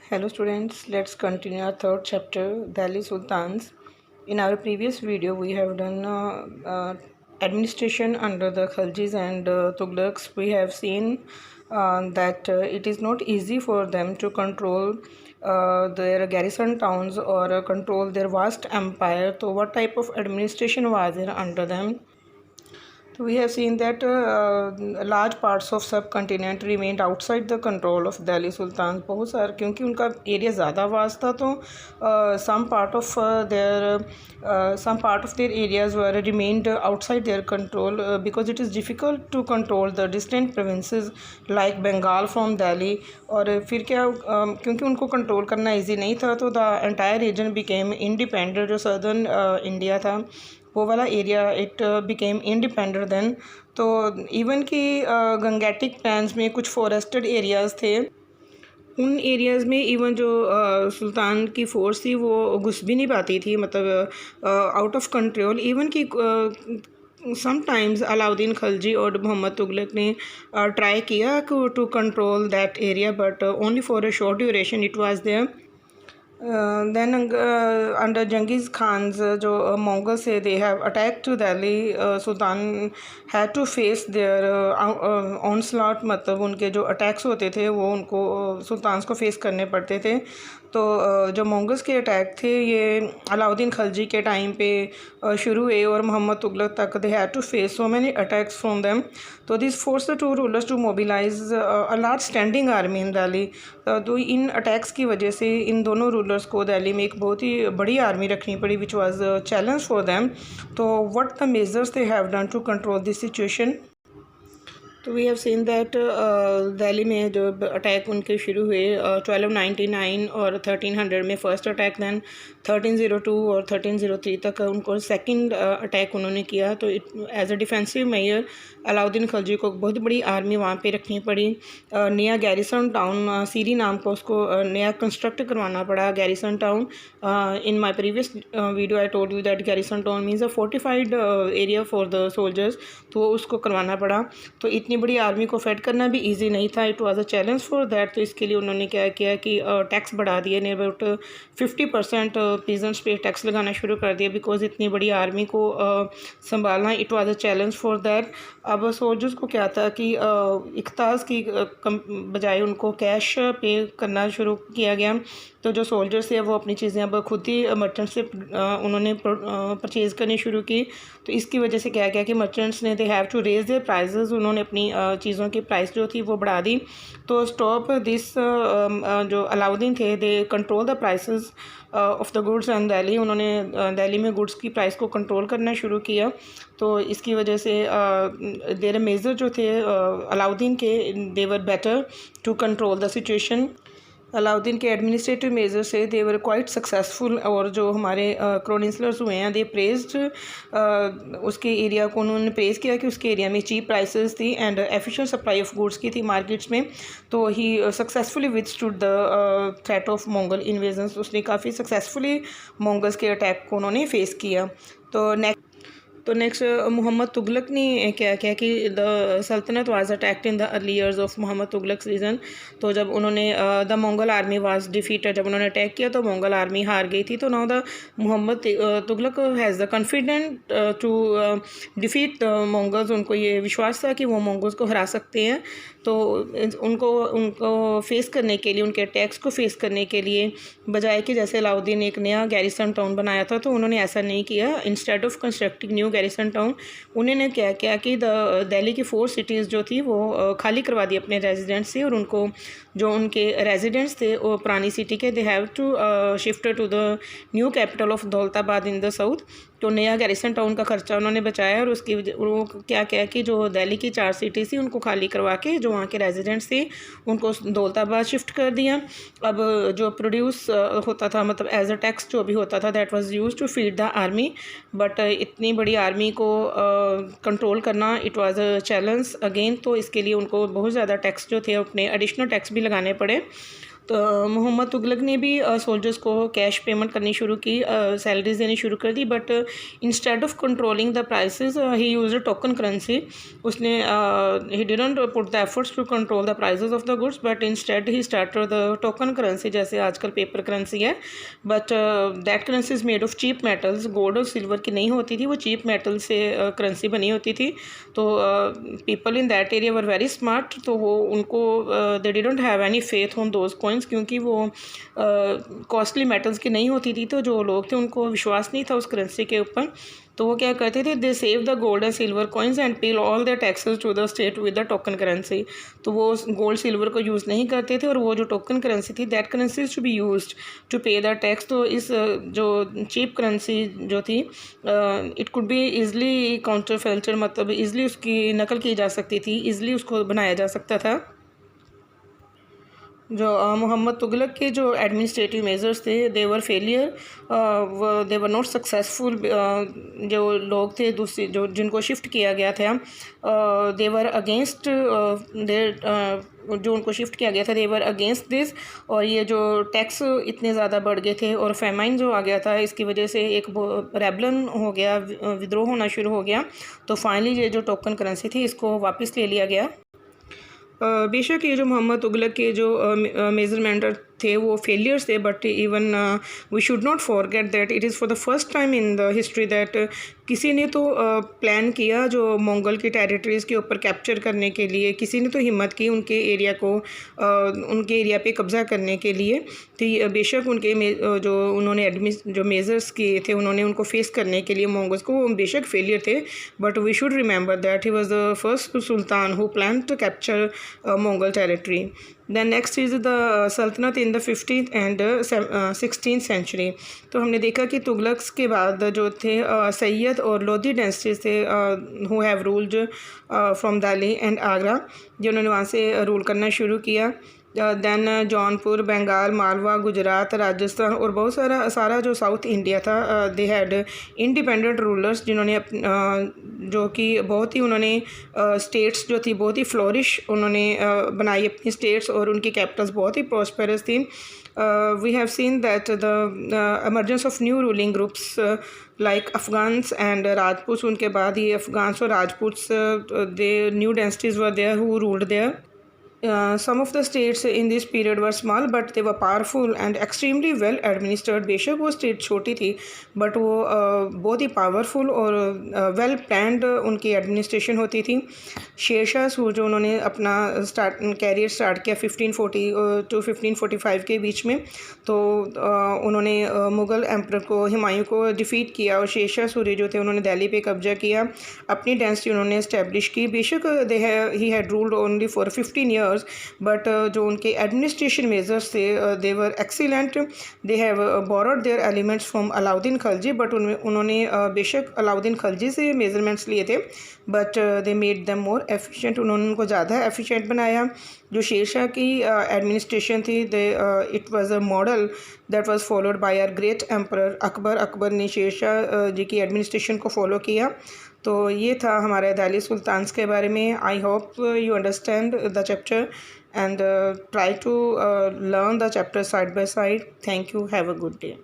Hello students, let's continue our third chapter, Delhi Sultans. In our previous video, we have done administration under the Khaljis and Tughlaqs. We have seen that it is not easy for them to control their garrison towns or control their vast empire. So what type of administration was there under them? So we have seen that large parts of subcontinent remained outside the control of Delhi Sultans. बहुत सारे क्योंकि उनका area ज़्यादा vast था तो some part of their areas were remained outside their control because it is difficult to control the distant provinces like Bengal from Delhi. और फिर क्या क्योंकि उनको कंट्रोल करना इजी नहीं था तो the entire region became independent. जो सदर्न इंडिया था वो वाला area it became independent then. तो इवन कि गंगेटिक प्लान्स में कुछ फॉरेस्टेड एरियाज़ थे, उन एरियाज़ में इवन जो सुल्तान की फोर्स थी वो घुस भी नहीं पाती थी, मतलब आउट ऑफ कंट्रोल. इवन कि समटाइम्स अलाउद्दीन खलजी और मोहम्मद तुगलक ने ट्राई किया to control that area but only for a short duration it was there. Then under Genghis Khan's जो Mongols थे they have attacked to Delhi. Sultan had to face their onslaught, मतलब उनके जो attacks होते थे वो उनको सुल्तान्स को फेस करने पड़ते थे. तो जो मंगोल्स के अटैक थे ये अलाउद्दीन खलजी के टाइम पे शुरू हुए और मोहम्मद तुगलक तक they had to face so many attacks from them. तो this force the two rulers to mobilise a large standing army in Delhi. तो इन अटैक्स की वजह से इन दोनों रूलर्स को दिल्ली में एक बहुत ही बड़ी आर्मी रखनी पड़ी which was challenge for them. तो what the measures they have done to control this situation. तो we have seen that Delhi में जो अटैक उनके शुरू हुए 1299 और 1300 में फ़र्स्ट अटैक, दैन 1302 और 1303 तक उनको सेकंड अटैक उन्होंने किया. तो as a defensive measure Alauddin Khalji को बहुत बड़ी आर्मी वहाँ पे रखनी पड़ी. नया गैरिसन टाउन सीरी नाम को उसको नया कंस्ट्रक्ट करवाना पड़ा. Garrison town in my previous video I told you that garrison town means a fortified area for the soldiers. तो उसको करवाना पड़ा. तो इतनी बड़ी आर्मी को फेड करना भी इजी नहीं था. It was a challenge for that. तो इसके लिए उन्होंने क्या किया कि टैक्स बढ़ा दिए. ने अबाउट 50% पीजेंट्स पे टैक्स लगाना शुरू कर दिया बिकॉज इतनी बड़ी आर्मी को संभालना it was a challenge for that. अब सोल्जर्स को क्या था कि इख्तास की बजाय उनको कैश पे करना शुरू किया गया. तो जो सोल्जर्स थे वो अपनी चीज़ें अब खुद ही मर्चेंट से उन्होंने परचेज़ करनी शुरू की. तो इसकी वजह से क्या किया कि मर्चेंट्स ने they have to raise their prices. उन्होंने अपनी चीज़ों की प्राइस जो थी वो बढ़ा दी. तो स्टॉप दिस जो अलाउद्दीन थे they control the prices of the goods and Delhi. उन्होंने दिल्ली में गुड्स की प्राइस को कंट्रोल करना शुरू किया. तो इसकी वजह से देयर मेजर जो थे अलाउद्दीन के they were better to control the situation. Alauddin के एडमिनिस्ट्रेटिव मेजर से दे वर क्वाइट सक्सेसफुल. और जो हमारे क्रोनिसलर्स हुए हैं दे प्रेज्ड उसके एरिया को उन्होंने प्रेज़ किया कि उसके एरिया में चीप प्राइसेस थी and efficient supply of goods की थी मार्केट्स में. तो he successfully withstood the threat of Mongol invasions. उसने काफ़ी सक्सेसफुली मंगोल्स के अटैक को उन्होंने फेस किया. तो नेक्स्ट मोहम्मद तुगलक ने क्या किया कि the saltanat was attacked in the early years of Mohammad Tughlaq season. तो जब उन्होंने the Mongol army was defeated, जब उन्होंने अटैक किया तो मंगोल आर्मी हार गई थी. तो now the Mohammad Tughlaq has the confident to defeat the Mongols. उनको ये विश्वास था कि वो मंगोल्स को हरा सकते हैं. तो उनको फेस करने के लिए, उनके अटैक्स को फेस करने के लिए बजाय कि जैसे अलाउद्दीन ने एक नया गैरिसन टाउन बनाया था तो उन्होंने ऐसा नहीं किया. Instead of constructing new garrison town उन्होंने क्या किया कि दिल्ली की 4 सिटीज़ जो थी वो खाली करवा दी अपने रेजिडेंट्स से. और उनको जो उनके रेजिडेंट्स थे वो पुरानी सिटी के they have to shift to the new capital of Daulatabad in the south. तो नया गैरिसन टाउन का खर्चा उन्होंने बचाया और उसकी वो क्या किया कि जो दिल्ली की 4 सिटीज़ थी उनको खाली करवा के जो वहाँ के रेजिडेंट्स थे उनको दौलताबाद शिफ्ट कर दिया. अब जो प्रोड्यूस होता था, मतलब एज अ टैक्स जो भी होता था that was used to feed the army. But इतनी बड़ी आर्मी को कंट्रोल करना it was a challenge again. तो इसके लिए उनको बहुत ज़्यादा टैक्स जो थे अपने एडिशनल टैक्स भी लगाने पड़े. तो मोहम्मद तुगलक ने भी सोल्जर्स को कैश पेमेंट करनी शुरू की, सैलरीज देनी शुरू कर दी, but instead of controlling the prices he used token currency. उसने he didn't put the efforts to control the prices of the goods, but instead he started the token currency, जैसे आजकल पेपर करेंसी है, but that currency is made of cheap metals. Gold और silver की नहीं होती थी, वो cheap metal से करेंसी बनी होती थी। तो people in that area were very smart, तो वो उनको they didn't have any faith on those coins, क्योंकि वो कॉस्टली मेटल्स की नहीं होती थी। तो जो लोग थे उनको विश्वास नहीं था उस करेंसी के ऊपर, तो वो क्या करते थे, they save the gold and silver coins and paid all the taxes to the state with the token currency. तो वो गोल्ड सिल्वर को यूज़ नहीं करते थे, और वो जो टोकन करेंसी थी, that currency is to be used to pay the tax. तो इस जो चीप करेंसी जो थी, it could be easily counterfeited, मतलब ईज़िली उसकी नकल की जा सकती थी, ईज़िली उसको बनाया जा सकता था। जो मोहम्मद तुगलक के जो एडमिनिस्ट्रेटिव मेजर्स थे, they were failure, they were not successful. जो लोग थे दूसरी जो जिनको शिफ्ट किया गया था, दे वर अगेंस्ट जो उनको शिफ्ट किया गया था, दे वर अगेंस्ट दिस। और ये जो टैक्स इतने ज़्यादा बढ़ गए थे और फेमाइन जो आ गया था, इसकी वजह से एक रेबलन हो गया, विद्रोह होना शुरू हो गया। तो फाइनली ये जो टोकन करेंसी थी, इसको वापस ले लिया गया। बेशक ये जो मोहम्मद तुगलक के जो मेजरमेंट थे वो फेलियर्स थे, but even we should not forget that it is for the first time in the history that किसी ने तो प्लान किया जो मंगोल की टेरिटरीज़ के ऊपर कैप्चर करने के लिए, किसी ने तो हिम्मत की उनके एरिया को उनके एरिया पे कब्ज़ा करने के लिए। तो बेशक उनके जो उन्होंने जो मेजर्स किए थे, उन्होंने उनको फेस करने के लिए मंगोल्स को, वो बेशक फेलियर थे, but we should remember that he was the first sultan who plan to capture Mongol territory. Then next is the सल्तनत in the 15th and 16th century. तो हमने देखा कि तुगलक्स के बाद जो थे सैयद और लोधी डेंसिटीज थे, who have ruled from Delhi and Agra, जिन्होंने वहाँ से रूल करना शुरू किया। दैन जौनपुर, बंगाल, मालवा, गुजरात, राजस्थान और बहुत सारा जो साउथ इंडिया था, दे हैड इंडिपेंडेंट रूलर्स, जिन्होंने जो कि बहुत ही उन्होंने स्टेट्स जो थी बहुत ही फ्लोरिश उन्होंने बनाई अपनी स्टेट्स, और उनकी कैपिटल्स बहुत ही प्रॉस्पेरस थी। We have seen that the emergence of new ruling groups like Afghans and Rajputs. उनके बाद ये अफ़गान्स और Rajputs, they new dynasties were there who ruled there. Some of the states in this period were small but they were powerful and extremely well administered. बेशक वो state छोटी थी but वो बहुत ही पावरफुल और वेल प्लान्ड उनकी एडमिनिस्ट्रेशन होती थी। शेरशाह सूरी जो उन्होंने अपना कैरियर स्टार्ट किया 1540 टू 1545 के बीच में, तो उन्होंने मुग़ल एम्पर को, हुमायूं को डिफ़ीट किया, और शेरशाह सूरी जो थे उन्होंने दिल्ली पे कब्जा किया, अपनी डेंसिटी उन्होंने इस्टेब्लिश की। बेशक he had ruled only for 15 years, but जो उनके एडमिनिस्ट्रेशन मेजर्स थे, they were excellent. They have borrowed their elements from Alauddin Khilji, but उन्होंने बेशक अलाउद्दीन खिलजी से मेजरमेंट्स लिए थे, but they made them more efficient. उन्होंने उनको ज़्यादा एफिशिएंट बनाया। जो शेरशाह की एडमिनिस्ट्रेशन थी, it was a model that was followed by our great emperor Akbar. Akbar ने शेरशाह जी की एडमिनिस्ट्रेशन को फॉलो किया। तो ये था हमारे दिल्ली सुल्तान्स के बारे में। I hope you understand the chapter and try to learn the chapter side by side. Thank you, have a good day.